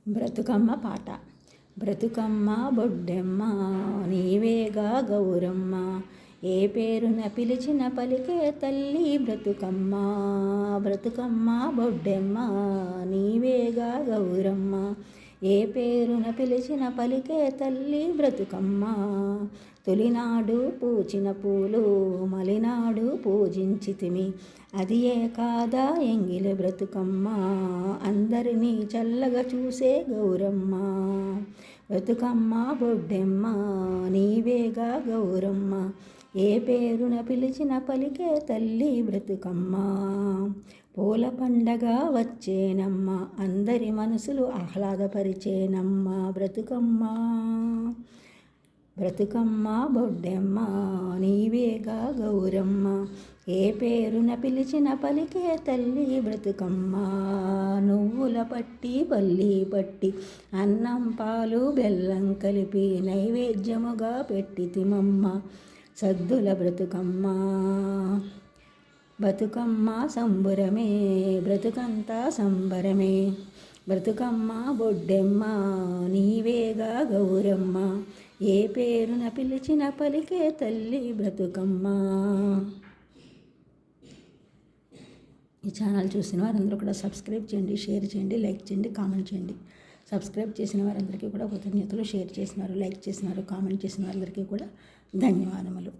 బ్రతుకమ్మ పాట. బ్రతుకమ్మ బొడ్డెమ్మ నీవేగా గౌరమ్మ, ఏ పేరున పిలిచిన పలికే తల్లి బ్రతుకమ్మ. బ్రతుకమ్మ బొడ్డెమ్మ నీవేగా గౌరమ్మ, ఏ పేరున పిలిచిన పలికే తల్లి బ్రతుకమ్మ. తొలినాడు పూచిన పూలు మలినాడు పూజించితిమి, అది ఏ కాదా ఎంగిలి బ్రతుకమ్మ, అందరినీ చల్లగా చూసే గౌరమ్మ. బ్రతుకమ్మ బొడ్డెమ్మ నీవేగా గౌరమ్మ, ఏ పేరున పిలిచిన పలికే తల్లి బ్రతుకమ్మ. పూల పండగ వచ్చేనమ్మ, అందరి మనసులు ఆహ్లాదపరిచేనమ్మ బ్రతుకమ్మ. బ్రతుకమ్మ బొడ్డెమ్మ నీవేగా గౌరమ్మ, ఏ పేరున పిలిచిన పలికే తల్లి బ్రతుకమ్మ. నువ్వుల పట్టి పల్లి పట్టి అన్నం పాలు బెల్లం కలిపి నైవేద్యముగా పెట్టితిమమ్మ సద్దుల బ్రతుకమ్మ. బతుకమ్మ సంబురమే బ్రతుకంతా సంబరమే, బ్రతుకమ్మ బొడ్డెమ్మ నీవేగా గౌరమ్మ, ఏ పేరున పిలిచిన పలికే తల్లి బ్రతుకమ్మ. ఈ ఛానల్ చూసిన వారందరూ కూడా సబ్స్క్రైబ్ చేయండి, షేర్ చేయండి, లైక్ చేయండి, కామెంట్ చేయండి. సబ్స్క్రైబ్ చేసిన వారందరికీ కూడా కృతజ్ఞతలు, షేర్ చేసినారు, లైక్ చేసినారు, కామెంట్ చేసిన వారందరికీ కూడా ధన్యవాదములు.